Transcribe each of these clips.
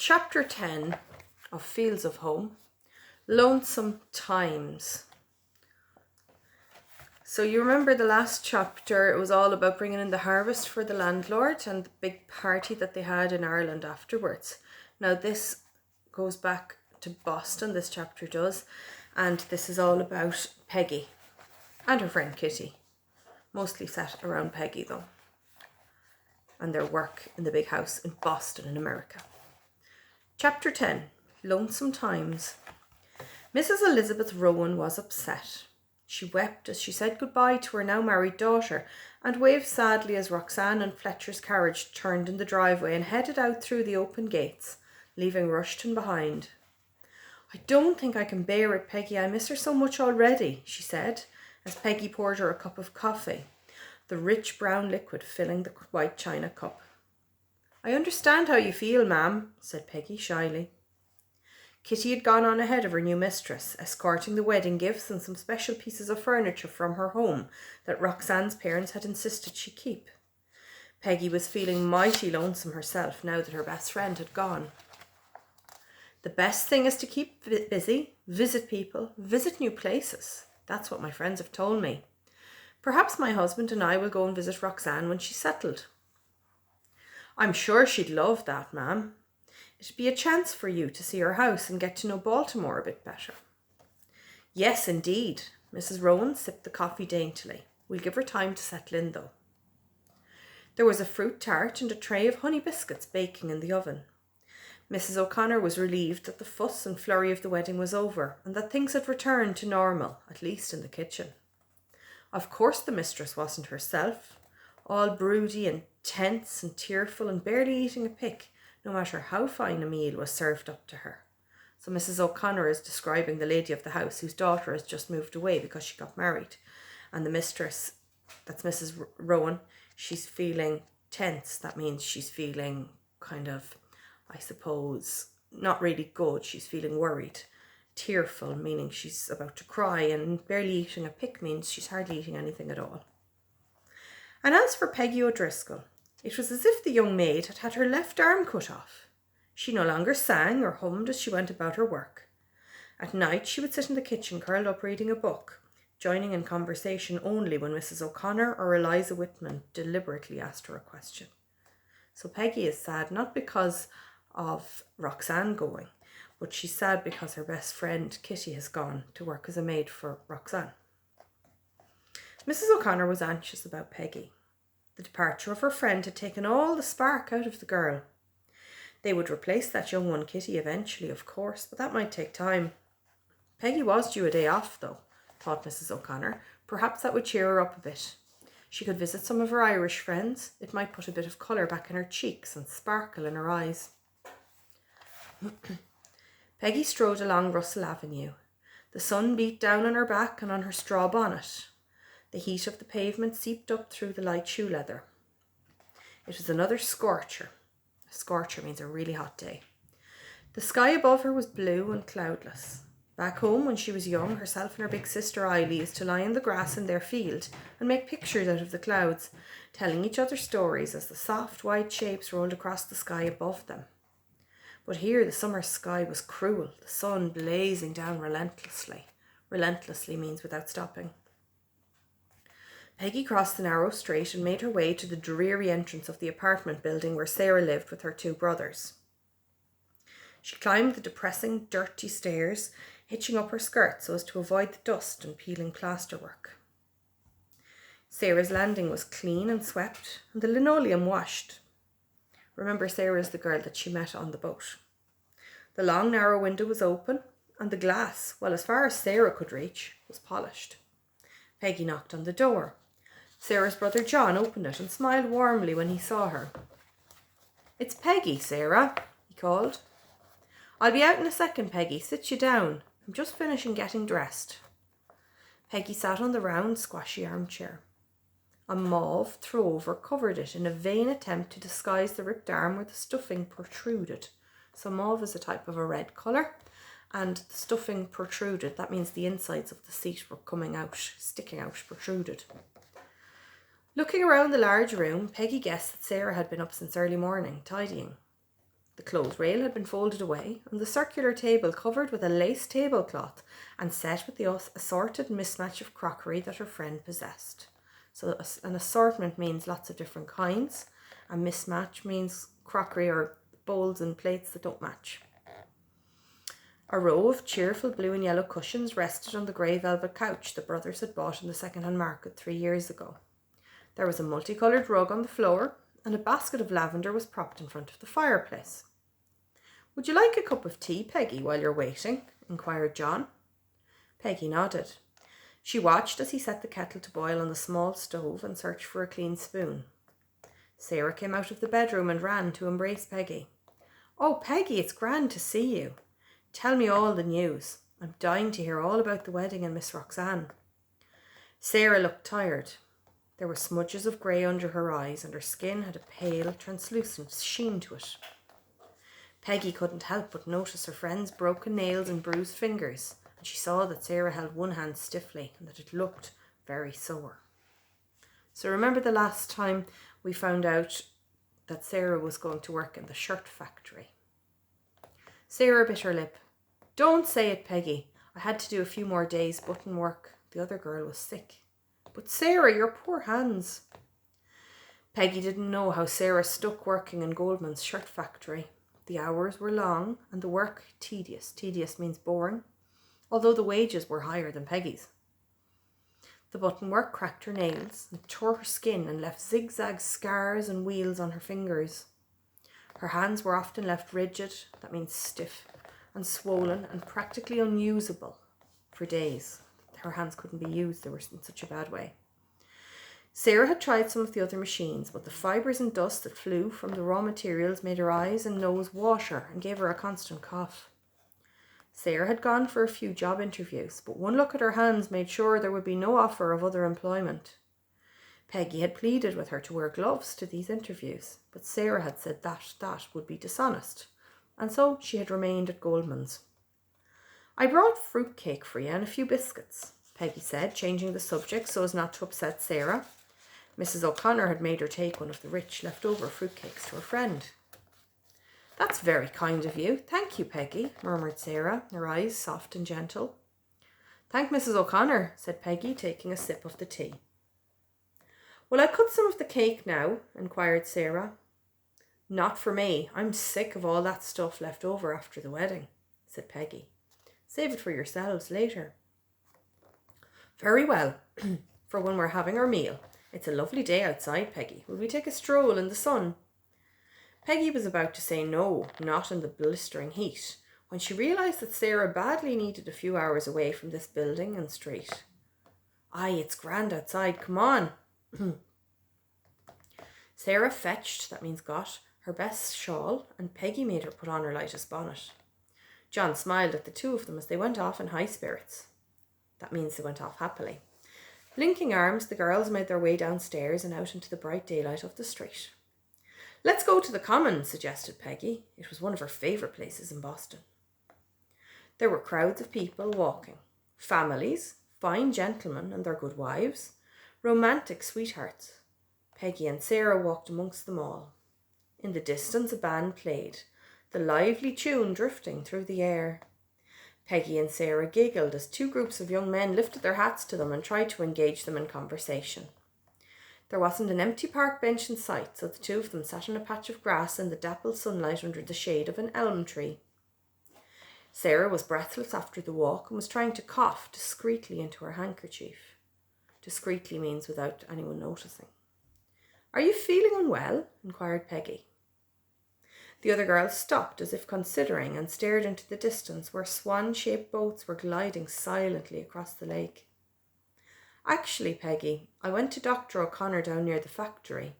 Chapter 10 of Fields of Home, Lonesome Times. So you remember the last chapter, it was all about bringing in the harvest for the landlord and the big party that they had in Ireland afterwards. Now this goes back to Boston, this chapter does, and this is all about Peggy and her friend Kitty. Mostly set around Peggy though, and their work in the big house in Boston in America. Chapter 10, Lonesome Times. Mrs. Elizabeth Rowan was upset. She wept as she said goodbye to her now married daughter and waved sadly as Roxanne and Fletcher's carriage turned in the driveway and headed out through the open gates, leaving Rushton behind. "I don't think I can bear it, Peggy. I miss her so much already," she said, as Peggy poured her a cup of coffee, the rich brown liquid filling the white china cup. "I understand how you feel, ma'am," said Peggy shyly. Kitty had gone on ahead of her new mistress, escorting the wedding gifts and some special pieces of furniture from her home that Roxanne's parents had insisted she keep. Peggy was feeling mighty lonesome herself now that her best friend had gone. "The best thing is to keep busy, visit people, visit new places. That's what my friends have told me. Perhaps my husband and I will go and visit Roxanne when she's settled." "I'm sure she'd love that, ma'am. It'd be a chance for you to see her house and get to know Baltimore a bit better." "Yes, indeed." Mrs. Rowan sipped the coffee daintily. "We'll give her time to settle in, though." There was a fruit tart and a tray of honey biscuits baking in the oven. Mrs. O'Connor was relieved that the fuss and flurry of the wedding was over and that things had returned to normal, at least in the kitchen. Of course the mistress wasn't herself, all broody and tense and tearful and barely eating a pick, no matter how fine a meal was served up to her. So Mrs. O'Connor is describing the lady of the house whose daughter has just moved away because she got married. And the mistress, that's Mrs. Rowan, she's feeling tense. That means she's feeling kind of, I suppose, not really good. She's feeling worried. Tearful, meaning she's about to cry, and barely eating a pick means she's hardly eating anything at all. And as for Peggy O'Driscoll, it was as if the young maid had had her left arm cut off. She no longer sang or hummed as she went about her work. At night she would sit in the kitchen curled up reading a book, joining in conversation only when Mrs. O'Connor or Eliza Whitman deliberately asked her a question. So Peggy is sad not because of Roxanne going, but she's sad because her best friend Kitty has gone to work as a maid for Roxanne. Mrs. O'Connor was anxious about Peggy. The departure of her friend had taken all the spark out of the girl. They would replace that young one, Kitty, eventually, of course, but that might take time. Peggy was due a day off, though, thought Mrs. O'Connor. Perhaps that would cheer her up a bit. She could visit some of her Irish friends. It might put a bit of colour back in her cheeks and sparkle in her eyes. Peggy strode along Russell Avenue. The sun beat down on her back and on her straw bonnet. The heat of the pavement seeped up through the light shoe leather. It was another scorcher. A scorcher means a really hot day. The sky above her was blue and cloudless. Back home, when she was young, herself and her big sister Eily used to lie in the grass in their field and make pictures out of the clouds, telling each other stories as the soft white shapes rolled across the sky above them. But here the summer sky was cruel, the sun blazing down relentlessly. Relentlessly means without stopping. Peggy crossed the narrow street and made her way to the dreary entrance of the apartment building where Sarah lived with her two brothers. She climbed the depressing, dirty stairs, hitching up her skirt so as to avoid the dust and peeling plasterwork. Sarah's landing was clean and swept, and the linoleum washed. Remember, Sarah is the girl that she met on the boat. The long, narrow window was open, and the glass, well, as far as Sarah could reach, was polished. Peggy knocked on the door. Sarah's brother John opened it and smiled warmly when he saw her. "It's Peggy, Sarah," he called. "I'll be out in a second, Peggy. Sit you down. I'm just finishing getting dressed." Peggy sat on the round, squashy armchair. A mauve throw-over covered it in a vain attempt to disguise the ripped arm where the stuffing protruded. So mauve is a type of a red colour, and the stuffing protruded. That means the insides of the seat were coming out, sticking out, protruded. Looking around the large room, Peggy guessed that Sarah had been up since early morning, tidying. The clothes rail had been folded away, and the circular table covered with a lace tablecloth and set with the assorted mismatch of crockery that her friend possessed. So an assortment means lots of different kinds, and mismatch means crockery or bowls and plates that don't match. A row of cheerful blue and yellow cushions rested on the grey velvet couch the brothers had bought in the second-hand market 3 years ago. There was a multicoloured rug on the floor, and a basket of lavender was propped in front of the fireplace. "Would you like a cup of tea, Peggy, while you're waiting?" inquired John. Peggy nodded. She watched as he set the kettle to boil on the small stove and searched for a clean spoon. Sarah came out of the bedroom and ran to embrace Peggy. "Oh, Peggy, it's grand to see you. Tell me all the news. I'm dying to hear all about the wedding and Miss Roxanne." Sarah looked tired. There were smudges of grey under her eyes, and her skin had a pale, translucent sheen to it. Peggy couldn't help but notice her friend's broken nails and bruised fingers, and she saw that Sarah held one hand stiffly and that it looked very sore. "So remember the last time we found out that Sarah was going to work in the shirt factory?" Sarah bit her lip. "Don't say it, Peggy. I had to do a few more days button work. The other girl was sick." "But Sarah, your poor hands." Peggy didn't know how Sarah stuck working in Goldman's shirt factory. The hours were long and the work tedious. Tedious means boring, although the wages were higher than Peggy's. The button work cracked her nails and tore her skin and left zigzag scars and wheals on her fingers. Her hands were often left rigid, that means stiff, and swollen and practically unusable for days. Her hands couldn't be used, they were in such a bad way. Sarah had tried some of the other machines, but the fibres and dust that flew from the raw materials made her eyes and nose water and gave her a constant cough. Sarah had gone for a few job interviews, but one look at her hands made sure there would be no offer of other employment. Peggy had pleaded with her to wear gloves to these interviews, but Sarah had said that would be dishonest, and so she had remained at Goldman's. "I brought fruitcake for you and a few biscuits," Peggy said, changing the subject so as not to upset Sarah. Mrs. O'Connor had made her take one of the rich leftover fruitcakes to her friend. "That's very kind of you. Thank you, Peggy," murmured Sarah, her eyes soft and gentle. "Thank Mrs. O'Connor," said Peggy, taking a sip of the tea. "Will I cut some of the cake now?" inquired Sarah. "Not for me. I'm sick of all that stuff left over after the wedding," said Peggy. "Save it for yourselves later." "Very well, for when we're having our meal. It's a lovely day outside, Peggy. Will we take a stroll in the sun?" Peggy was about to say no, not in the blistering heat, when she realised that Sarah badly needed a few hours away from this building and street. "Aye, it's grand outside. Come on." Sarah fetched, that means got, her best shawl, and Peggy made her put on her lightest bonnet. John smiled at the two of them as they went off in high spirits. That means they went off happily. Blinking arms, the girls made their way downstairs and out into the bright daylight of the street. "Let's go to the Common," suggested Peggy. It was one of her favourite places in Boston. There were crowds of people walking. Families, fine gentlemen and their good wives, romantic sweethearts. Peggy and Sarah walked amongst them all. In the distance a band played, the lively tune drifting through the air. Peggy and Sarah giggled as two groups of young men lifted their hats to them and tried to engage them in conversation. There wasn't an empty park bench in sight, so the two of them sat on a patch of grass in the dappled sunlight under the shade of an elm tree. Sarah was breathless after the walk and was trying to cough discreetly into her handkerchief. Discreetly means without anyone noticing. "Are you feeling unwell?" inquired Peggy. The other girls stopped as if considering and stared into the distance where swan-shaped boats were gliding silently across the lake. "Actually, Peggy, I went to Dr. O'Connor down near the factory.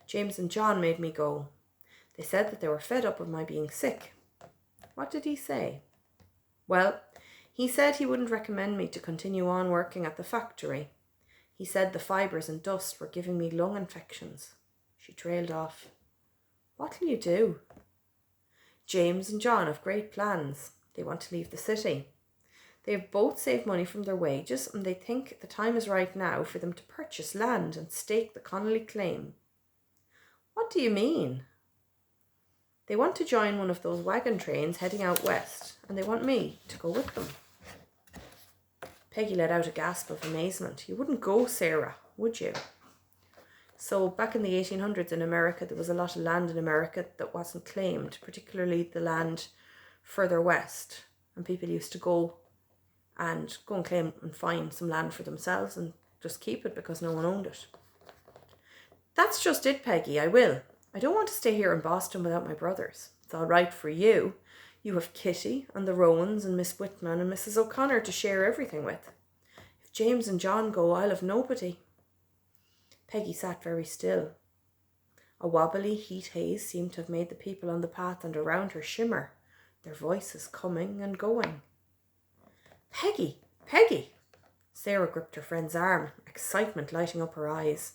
James and John made me go. They said that they were fed up of my being sick." "What did he say?" "Well, he said he wouldn't recommend me to continue on working at the factory. He said the fibres and dust were giving me lung infections." She trailed off. "What'll you do?" "James and John have great plans. They want to leave the city. They have both saved money from their wages, and they think the time is right now for them to purchase land and stake the Connolly claim." "What do you mean?" They want to join one of those wagon trains heading out west, and they want me to go with them. Peggy let out a gasp of amazement. You wouldn't go, Sarah, would you? So back in the 1800s in America, there was a lot of land in America that wasn't claimed, particularly the land further west. And people used to go and claim and find some land for themselves and just keep it because no one owned it. That's just it, Peggy, I will. I don't want to stay here in Boston without my brothers. It's all right for you. You have Kitty and the Rowans and Miss Whitman and Mrs. O'Connor to share everything with. If James and John go, I'll have nobody. Peggy sat very still. A wobbly heat haze seemed to have made the people on the path and around her shimmer, their voices coming and going. Peggy! Peggy! Sarah gripped her friend's arm, excitement lighting up her eyes.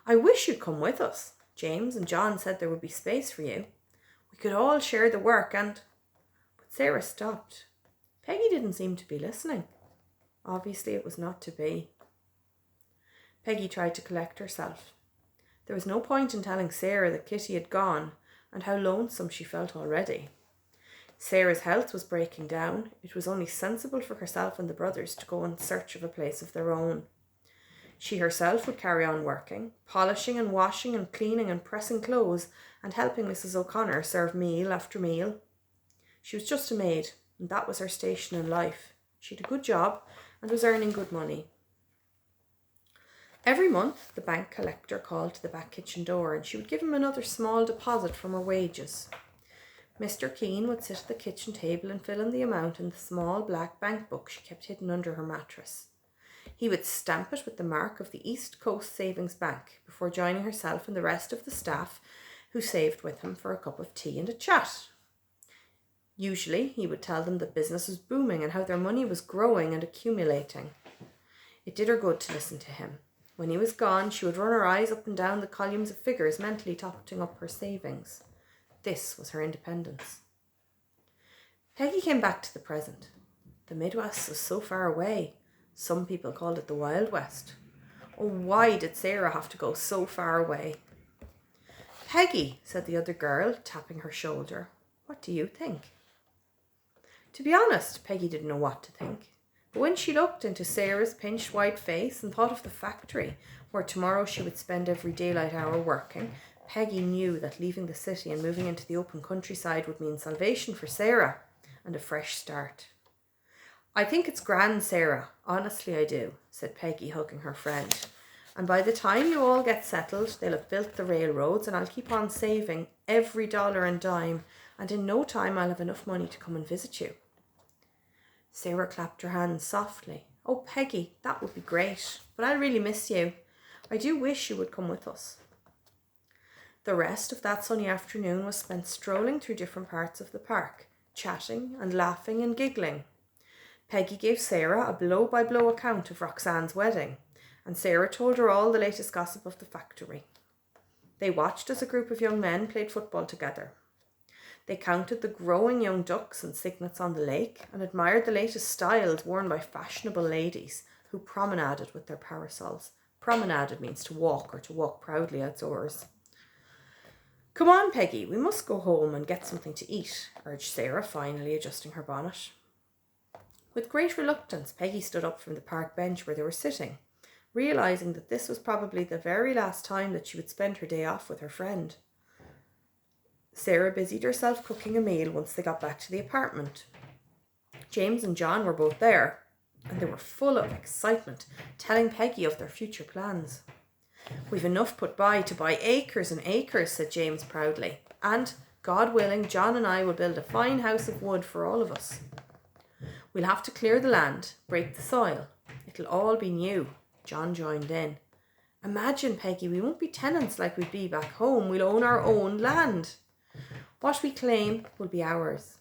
I wish you'd come with us. James and John said there would be space for you. We could all share the work and... But Sarah stopped. Peggy didn't seem to be listening. Obviously it was not to be. Peggy tried to collect herself. There was no point in telling Sarah that Kitty had gone and how lonesome she felt already. Sarah's health was breaking down. It was only sensible for herself and the brothers to go in search of a place of their own. She herself would carry on working, polishing and washing and cleaning and pressing clothes and helping Mrs. O'Connor serve meal after meal. She was just a maid, and that was her station in life. She had a good job and was earning good money. Every month, the bank collector called to the back kitchen door and she would give him another small deposit from her wages. Mr. Keane would sit at the kitchen table and fill in the amount in the small black bank book she kept hidden under her mattress. He would stamp it with the mark of the East Coast Savings Bank before joining herself and the rest of the staff who saved with him for a cup of tea and a chat. Usually, he would tell them that business was booming and how their money was growing and accumulating. It did her good to listen to him. When he was gone, she would run her eyes up and down the columns of figures, mentally totting up her savings. This was her independence. Peggy came back to the present. The Midwest was so far away. Some people called it the Wild West. Oh, why did Sarah have to go so far away? Peggy, said the other girl, tapping her shoulder. What do you think? To be honest, Peggy didn't know what to think. But when she looked into Sarah's pinched white face and thought of the factory where tomorrow she would spend every daylight hour working, Peggy knew that leaving the city and moving into the open countryside would mean salvation for Sarah and a fresh start. I think it's grand, Sarah. Honestly, I do, said Peggy, hugging her friend. And by the time you all get settled, they'll have built the railroads and I'll keep on saving every dollar and dime, and in no time I'll have enough money to come and visit you. Sarah clapped her hands softly. Oh, Peggy, that would be great, but I'll really miss you. I do wish you would come with us. The rest of that sunny afternoon was spent strolling through different parts of the park, chatting and laughing and giggling. Peggy gave Sarah a blow-by-blow account of Roxanne's wedding, and Sarah told her all the latest gossip of the factory. They watched as a group of young men played football together. They counted the growing young ducks and cygnets on the lake and admired the latest styles worn by fashionable ladies who promenaded with their parasols. Promenaded means to walk or to walk proudly outdoors. Come on, Peggy, we must go home and get something to eat, urged Sarah, finally adjusting her bonnet. With great reluctance, Peggy stood up from the park bench where they were sitting, realising that this was probably the very last time that she would spend her day off with her friend. Sarah busied herself cooking a meal once they got back to the apartment. James and John were both there, and they were full of excitement, telling Peggy of their future plans. We've enough put by to buy acres and acres, said James proudly, and, God willing, John and I will build a fine house of wood for all of us. We'll have to clear the land, break the soil. It'll all be new. John joined in. Imagine, Peggy, we won't be tenants like we'd be back home. We'll own our own land. What we claim will be ours.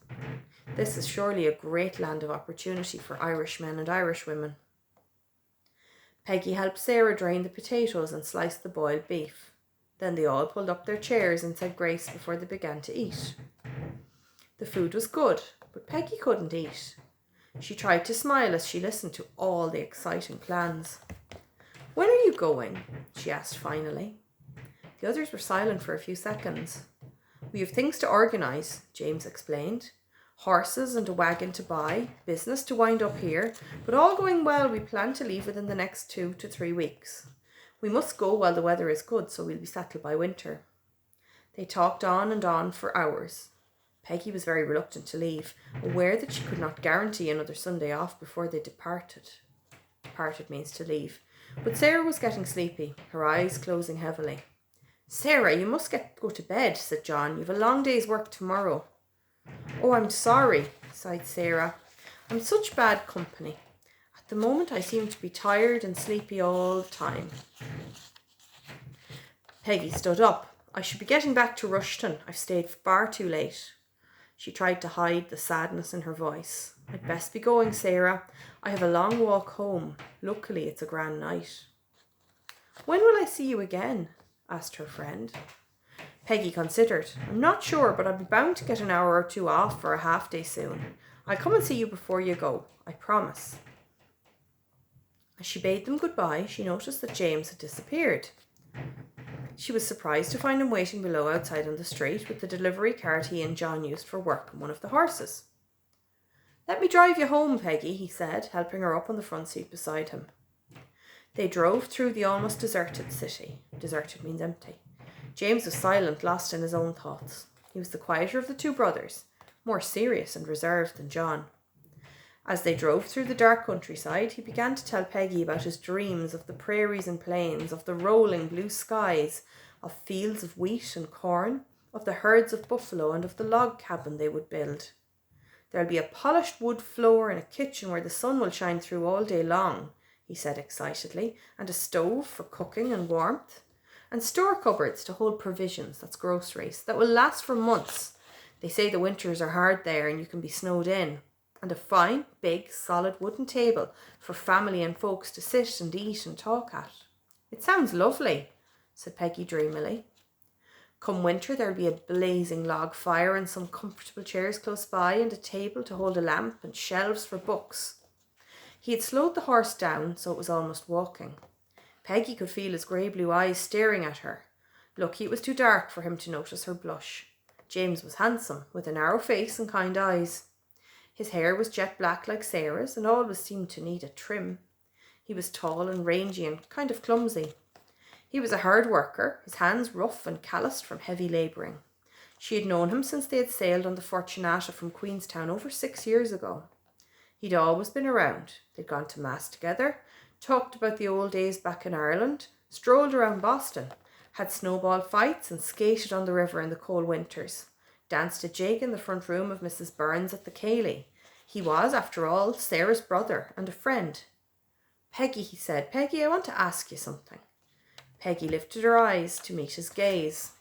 This is surely a great land of opportunity for Irish men and Irish women. Peggy helped Sarah drain the potatoes and slice the boiled beef. Then they all pulled up their chairs and said grace before they began to eat. The food was good, but Peggy couldn't eat. She tried to smile as she listened to all the exciting plans. When are you going? She asked finally. The others were silent for a few seconds. We have things to organise, James explained. Horses and a wagon to buy, business to wind up here, but all going well, we plan to leave within the next 2 to 3 weeks. We must go while the weather is good, so we'll be settled by winter. They talked on and on for hours. Peggy was very reluctant to leave, aware that she could not guarantee another Sunday off before they departed. Departed means to leave. But Sarah was getting sleepy, her eyes closing heavily. Sarah, you must go to bed, said John. You've a long day's work tomorrow. Oh, I'm sorry, sighed Sarah. I'm such bad company. At the moment I seem to be tired and sleepy all the time. Peggy stood up. I should be getting back to Rushton. I've stayed far too late. She tried to hide the sadness in her voice. I'd best be going, Sarah. I have a long walk home. Luckily, it's a grand night. When will I see you again? Asked her friend. Peggy considered. I'm not sure, but I'll be bound to get an hour or two off for a half day soon. I'll come and see you before you go. I promise. As she bade them goodbye, she noticed that James had disappeared. She was surprised to find him waiting below outside on the street with the delivery cart he and John used for work and one of the horses. Let me drive you home, Peggy, he said, helping her up on the front seat beside him. They drove through the almost deserted city. Deserted means empty. James was silent, lost in his own thoughts. He was the quieter of the two brothers, more serious and reserved than John. As they drove through the dark countryside, he began to tell Peggy about his dreams of the prairies and plains, of the rolling blue skies, of fields of wheat and corn, of the herds of buffalo, and of the log cabin they would build. There'll be a polished wood floor and a kitchen where the sun will shine through all day long, he said excitedly, and a stove for cooking and warmth, and store cupboards to hold provisions, that's groceries, that will last for months. They say the winters are hard there and you can be snowed in. And a fine, big, solid wooden table for family and folks to sit and eat and talk at. It sounds lovely, said Peggy dreamily. Come winter, there'll be a blazing log fire and some comfortable chairs close by and a table to hold a lamp and shelves for books. He had slowed the horse down so it was almost walking. Peggy could feel his grey blue eyes staring at her. Lucky it was too dark for him to notice her blush. James was handsome, with a narrow face and kind eyes. His hair was jet black like Sarah's and always seemed to need a trim. He was tall and rangy and kind of clumsy. He was a hard worker, his hands rough and calloused from heavy labouring. She had known him since they had sailed on the Fortunata from Queenstown over 6 years ago. He'd always been around. They'd gone to Mass together, talked about the old days back in Ireland, strolled around Boston, had snowball fights and skated on the river in the cold winters. Danced a jig in the front room of Mrs. Burns at the Cayley. He was, after all, Sarah's brother and a friend. Peggy, he said, Peggy, I want to ask you something. Peggy lifted her eyes to meet his gaze.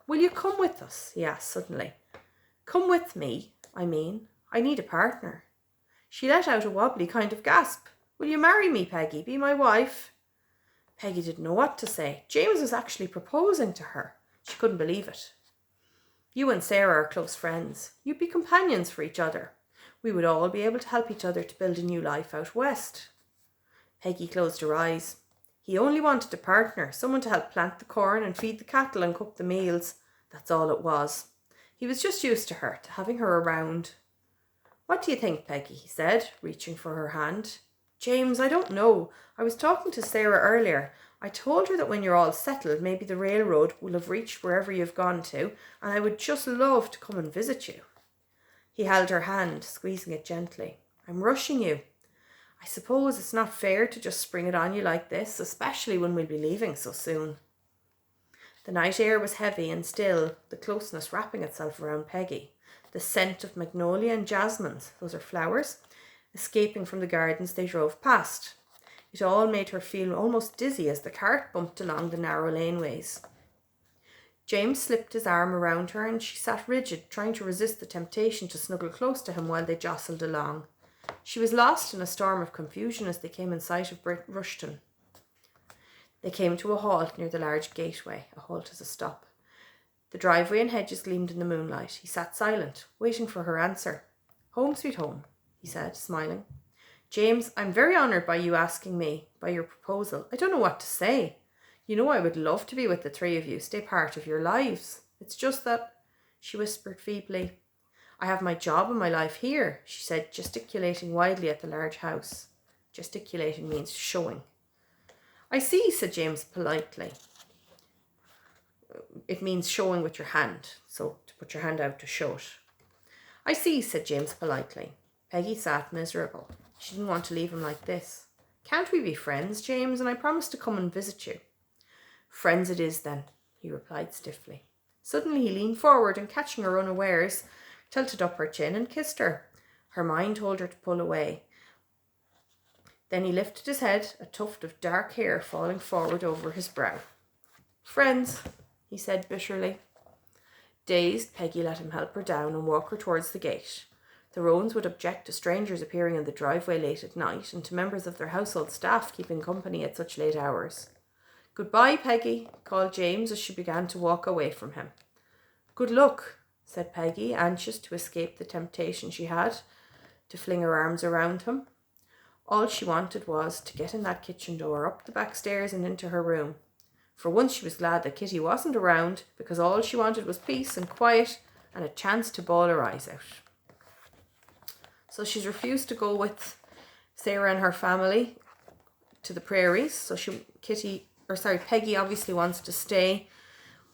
Will you come with us? He asked suddenly. Come with me, I mean. I need a partner. She let out a wobbly kind of gasp. Will you marry me, Peggy? Be my wife? Peggy didn't know what to say. James was actually proposing to her. She couldn't believe it. You and Sarah are close friends. You'd be companions for each other. We would all be able to help each other to build a new life out west. Peggy closed her eyes. He only wanted a partner, someone to help plant the corn and feed the cattle and cook the meals. That's all it was. He was just used to her, to having her around. What do you think, Peggy? He said, reaching for her hand. James, I don't know. I was talking to Sarah earlier. I told her that when you're all settled, maybe the railroad will have reached wherever you've gone to, and I would just love to come and visit you. He held her hand, squeezing it gently. I'm rushing you. I suppose it's not fair to just spring it on you like this, especially when we'll be leaving so soon. The night air was heavy and still, the closeness wrapping itself around Peggy. The scent of magnolia and jasmines, those are flowers, escaping from the gardens they drove past. It all made her feel almost dizzy as the cart bumped along the narrow laneways. James slipped his arm around her and she sat rigid, trying to resist the temptation to snuggle close to him while they jostled along. She was lost in a storm of confusion as they came in sight of Rushton. They came to a halt near the large gateway. A halt is a stop. The driveway and hedges gleamed in the moonlight. He sat silent, waiting for her answer. Home sweet home, he said, smiling. James, I'm very honoured by you asking me, by your proposal. I don't know what to say. You know I would love to be with the three of you, stay part of your lives. It's just that she whispered feebly. I have my job and my life here, she said, gesticulating wildly at the large house. Gesticulating means showing. I see, said James politely. It means showing with your hand, so to put your hand out to show it. I see, said James politely. Peggy sat miserable. She didn't want to leave him like this. Can't we be friends, James, and I promise to come and visit you? Friends it is then, he replied stiffly. Suddenly he leaned forward and, catching her unawares, tilted up her chin and kissed her. Her mind told her to pull away. Then he lifted his head, a tuft of dark hair falling forward over his brow. Friends, he said bitterly. Dazed, Peggy let him help her down and walk her towards the gate. The Rowans would object to strangers appearing in the driveway late at night and to members of their household staff keeping company at such late hours. Goodbye, Peggy, called James as she began to walk away from him. Good luck, said Peggy, anxious to escape the temptation she had to fling her arms around him. All she wanted was to get in that kitchen door, up the back stairs and into her room. For once she was glad that Kitty wasn't around, because all she wanted was peace and quiet and a chance to bawl her eyes out. So she's refused to go with Sarah and her family to the prairies. So Peggy obviously wants to stay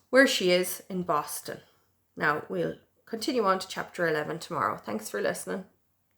where she is in Boston. Now we'll continue on to chapter 11 tomorrow. Thanks for listening.